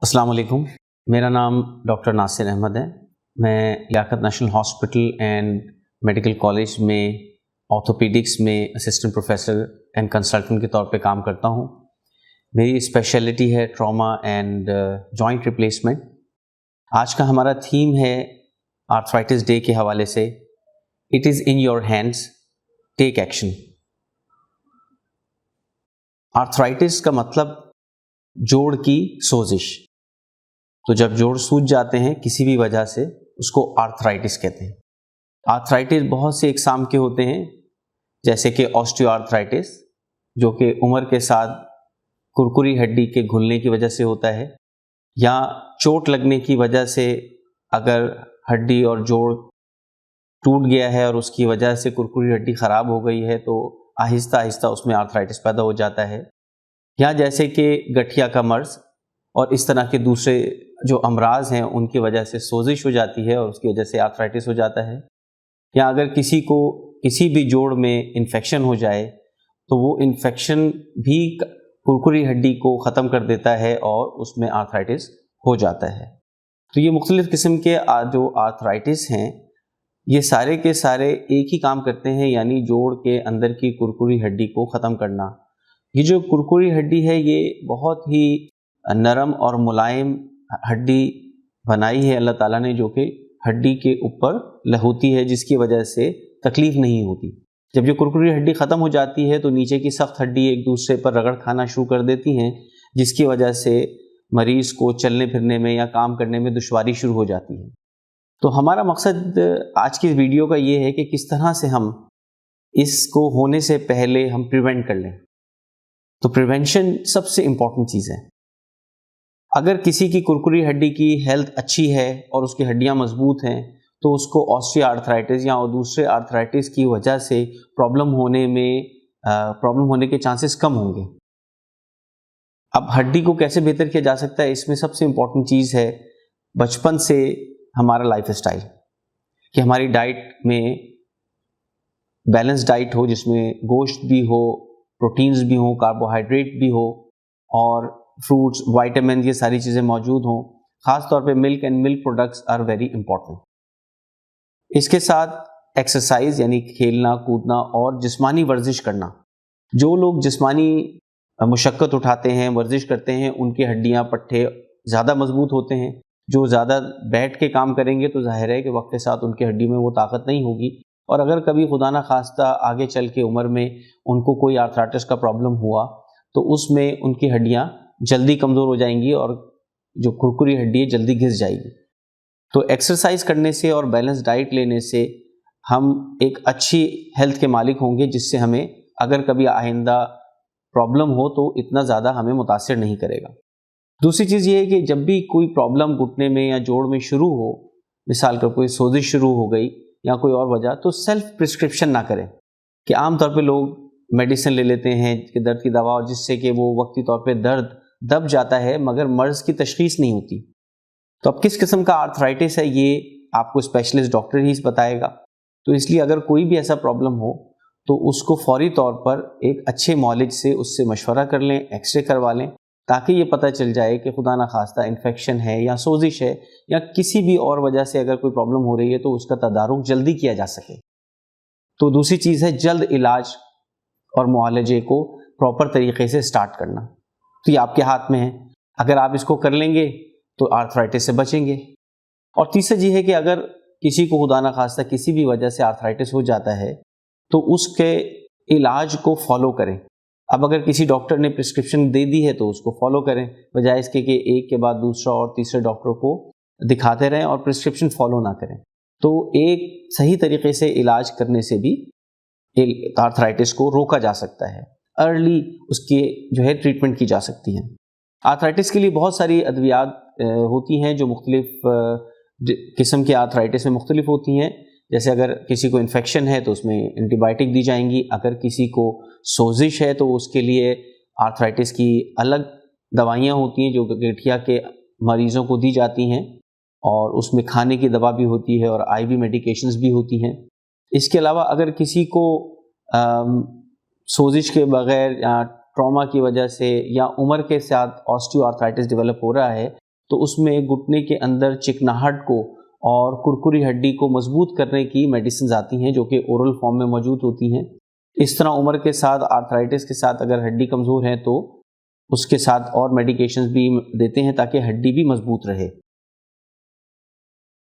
السلام علیکم، میرا نام ڈاکٹر ناصر احمد ہے۔ میں Liaquat national hospital and medical college میں آرتھوپیڈکس میں اسسٹنٹ پروفیسر اینڈ کنسلٹنٹ کے طور پہ کام کرتا ہوں۔ میری اسپیشلٹی ہے ٹراما اینڈ جوائنٹ ریپلیسمنٹ۔ آج کا ہمارا تھیم ہے آرتھرائٹس ڈے کے حوالے سے it is in your hands, take action. Arthritis کا مطلب جوڑ کی سوزش، تو جب جوڑ سوج جاتے ہیں کسی بھی وجہ سے اس کو آرتھرائٹس کہتے ہیں۔ آرتھرائٹس بہت سے اقسام کے ہوتے ہیں، جیسے کہ آسٹیو آرتھرائٹس جو کہ عمر کے ساتھ کرکری ہڈی کے گھلنے کی وجہ سے ہوتا ہے، یا چوٹ لگنے کی وجہ سے اگر ہڈی اور جوڑ ٹوٹ گیا ہے اور اس کی وجہ سے کرکری ہڈی خراب ہو گئی ہے تو آہستہ آہستہ اس میں آرتھرائٹس پیدا ہو جاتا ہے، یا جیسے کہ گٹھیا کا مرض اور اس طرح کے دوسرے جو امراض ہیں ان کی وجہ سے سوزش ہو جاتی ہے اور اس کی وجہ سے آرتھرائٹس ہو جاتا ہے، یا اگر کسی کو کسی بھی جوڑ میں انفیکشن ہو جائے تو وہ انفیکشن بھی کرکری ہڈی کو ختم کر دیتا ہے اور اس میں آرتھرائٹس ہو جاتا ہے۔ تو یہ مختلف قسم کے جو آرتھرائٹس ہیں یہ سارے کے سارے ایک ہی کام کرتے ہیں، یعنی جوڑ کے اندر کی کرکری ہڈی کو ختم کرنا۔ یہ جو کرکری ہڈی ہے یہ بہت ہی نرم اور ملائم ہڈی بنائی ہے اللہ تعالیٰ نے، جو کہ ہڈی کے اوپر لہوتی ہے جس کی وجہ سے تکلیف نہیں ہوتی۔ جب یہ کرکری ہڈی ختم ہو جاتی ہے تو نیچے کی سخت ہڈی ایک دوسرے پر رگڑ کھانا شروع کر دیتی ہیں، جس کی وجہ سے مریض کو چلنے پھرنے میں یا کام کرنے میں دشواری شروع ہو جاتی ہے۔ تو ہمارا مقصد آج کی ویڈیو کا یہ ہے کہ کس طرح سے ہم اس کو ہونے سے پہلے ہم پریونٹ کر لیں۔ تو پریونشن سب سے امپورٹنٹ چیز ہے۔ اگر کسی کی کرکری ہڈی کی ہیلتھ اچھی ہے اور اس کی ہڈیاں مضبوط ہیں تو اس کو آسٹیو آرتھرائٹس یا دوسرے آرتھرائٹس کی وجہ سے پرابلم ہونے کے چانسز کم ہوں گے۔ اب ہڈی کو کیسے بہتر کیا جا سکتا ہے، اس میں سب سے امپورٹنٹ چیز ہے بچپن سے ہمارا لائف اسٹائل، کہ ہماری ڈائٹ میں بیلنس ڈائٹ ہو جس میں گوشت بھی ہو، پروٹینز بھی ہوں، کاربوہائیڈریٹ بھی ہو اور فروٹس، وائٹامن، یہ ساری چیزیں موجود ہوں۔ خاص طور پہ milk and milk products are very important. اس کے ساتھ ایکسرسائز یعنی کھیلنا کودنا اور جسمانی ورزش کرنا۔ جو لوگ جسمانی مشقت اٹھاتے ہیں، ورزش کرتے ہیں، ان کی ہڈیاں پٹھے زیادہ مضبوط ہوتے ہیں۔ جو زیادہ بیٹھ کے کام کریں گے تو ظاہر ہے کہ وقت کے ساتھ ان کی ہڈی میں وہ طاقت نہیں ہوگی، اور اگر کبھی خدا نہ خواستہ آگے چل کے عمر میں ان کو کوئی آرتھرائٹس کا پرابلم ہوا تو اس میں ان کی ہڈیاں جلدی کمزور ہو جائیں گی اور جو کرکری ہڈی ہے جلدی گھس جائے گی۔ تو ایکسرسائز کرنے سے اور بیلنس ڈائٹ لینے سے ہم ایک اچھی ہیلتھ کے مالک ہوں گے، جس سے ہمیں اگر کبھی آئندہ پرابلم ہو تو اتنا زیادہ ہمیں متاثر نہیں کرے گا۔ دوسری چیز یہ ہے کہ جب بھی کوئی پرابلم گھٹنے میں یا جوڑ میں شروع ہو، مثال کا کوئی سوزش شروع ہو گئی یا کوئی اور وجہ، تو سیلف پرسکرپشن نہ کریں۔ کہ عام طور پہ لوگ میڈیسن لے لیتے ہیں کہ درد کی دوا، اور جس سے کہ وہ وقتی طور پہ درد دب جاتا ہے مگر مرض کی تشخیص نہیں ہوتی۔ تو اب کس قسم کا آرتھرائٹس ہے یہ آپ کو اسپیشلسٹ ڈاکٹر ہی بتائے گا۔ تو اس لیے اگر کوئی بھی ایسا پرابلم ہو تو اس کو فوری طور پر ایک اچھے معالج سے اس سے مشورہ کر لیں، ایکس رے کروا لیں، تاکہ یہ پتہ چل جائے کہ خدا نہ خواستہ انفیکشن ہے یا سوزش ہے یا کسی بھی اور وجہ سے اگر کوئی پرابلم ہو رہی ہے تو اس کا تدارک جلدی کیا جا سکے۔ تو دوسری چیز ہے جلد علاج اور معالجے کو پراپر طریقے سے سٹارٹ کرنا۔ تو یہ آپ کے ہاتھ میں ہے، اگر آپ اس کو کر لیں گے تو آرتھرائٹس سے بچیں گے۔ اور تیسرا یہ ہے کہ اگر کسی کو خدا نہ خواستہ کسی بھی وجہ سے آرتھرائٹس ہو جاتا ہے تو اس کے علاج کو فالو کریں۔ اب اگر کسی ڈاکٹر نے پرسکرپشن دے دی ہے تو اس کو فالو کریں، بجائے اس کے کہ ایک کے بعد دوسرا اور تیسرے ڈاکٹر کو دکھاتے رہیں اور پرسکرپشن فالو نہ کریں۔ تو ایک صحیح طریقے سے علاج کرنے سے بھی آرتھرائٹس کو روکا جا سکتا ہے، ارلی اس کی جو ہے ٹریٹمنٹ کی جا سکتی ہے۔ آرتھرائٹس کے لیے بہت ساری ادویات ہوتی ہیں جو مختلف قسم کے آرتھرائٹس میں مختلف ہوتی ہیں۔ جیسے اگر کسی کو انفیکشن ہے تو اس میں اینٹی بائیوٹک دی جائیں گی، اگر کسی کو سوزش ہے تو اس کے لیے آرتھرائٹس کی الگ دوائیاں ہوتی ہیں جو گٹھیا کے مریضوں کو دی جاتی ہیں، اور اس میں کھانے کی دوا بھی ہوتی ہے اور آئی وی میڈیکیشنز بھی ہوتی ہیں۔ اس کے علاوہ اگر کسی کو سوزش کے بغیر یا ٹراما کی وجہ سے یا عمر کے ساتھ آسٹیو آرتھرائٹس ڈیولپ ہو رہا ہے تو اس میں گھٹنے کے اندر چکناہٹ کو اور کرکری ہڈی کو مضبوط کرنے کی میڈیسنز آتی ہیں جو کہ اورل فارم میں موجود ہوتی ہیں۔ اس طرح عمر کے ساتھ آرتھرائٹس کے ساتھ اگر ہڈی کمزور ہے تو اس کے ساتھ اور میڈیکیشنز بھی دیتے ہیں تاکہ ہڈی بھی مضبوط رہے۔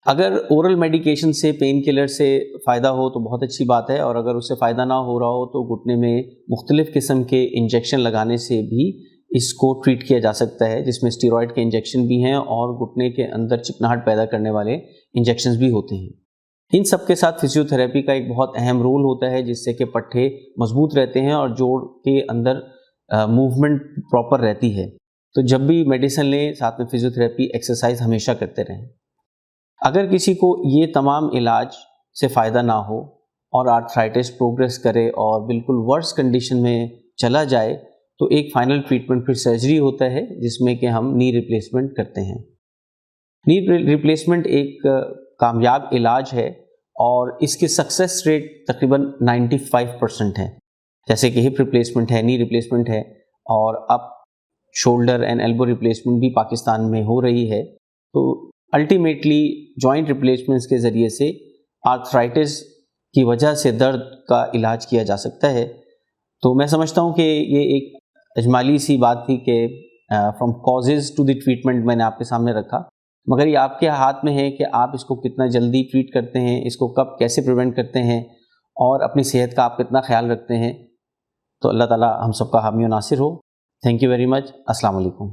اگر اورل میڈیکیشن سے پین کلر سے فائدہ ہو تو بہت اچھی بات ہے، اور اگر اس سے فائدہ نہ ہو رہا ہو تو گھٹنے میں مختلف قسم کے انجیکشن لگانے سے بھی اس کو ٹریٹ کیا جا سکتا ہے، جس میں اسٹیرائڈ کے انجیکشن بھی ہیں اور گھٹنے کے اندر چکناہٹ پیدا کرنے والے انجیکشنز بھی ہوتے ہیں۔ ان سب کے ساتھ فزیو تھراپی کا ایک بہت اہم رول ہوتا ہے، جس سے کہ پٹھے مضبوط رہتے ہیں اور جوڑ کے اندر موومنٹ پراپر رہتی ہے۔ تو جب بھی میڈیسن لیں ساتھ میں فزیو تھراپی ایکسرسائز ہمیشہ کرتے رہیں۔ اگر کسی کو یہ تمام علاج سے فائدہ نہ ہو اور آرتھرائٹس پروگریس کرے اور بالکل ورس کنڈیشن میں چلا جائے تو ایک فائنل ٹریٹمنٹ پھر سرجری ہوتا ہے، جس میں کہ ہم نی ریپلیسمنٹ کرتے ہیں۔ نی ریپلیسمنٹ ایک کامیاب علاج ہے اور اس کی سکسیس ریٹ تقریباً 95% ہے، جیسے کہ ہپ ریپلیسمنٹ ہے، نی ریپلیسمنٹ ہے، اور اب شولڈر اینڈ ایلبو ریپلیسمنٹ بھی پاکستان میں ہو رہی ہے۔ تو الٹیمیٹلی جوائنٹ ریپلیسمنٹس کے ذریعے سے آرتھرائٹس کی وجہ سے درد کا علاج کیا جا سکتا ہے۔ تو میں سمجھتا ہوں کہ یہ ایک اجمالی سی بات تھی کہ from causes to the treatment میں نے آپ کے سامنے رکھا، مگر یہ آپ کے ہاتھ میں ہے کہ آپ اس کو کتنا جلدی ٹریٹ کرتے ہیں، اس کو کب کیسے پریونٹ کرتے ہیں، اور اپنی صحت کا آپ کتنا خیال رکھتے ہیں۔ تو اللہ تعالیٰ ہم سب کا حامی و ناصر ہو۔ Thank you very much. السلام علیکم۔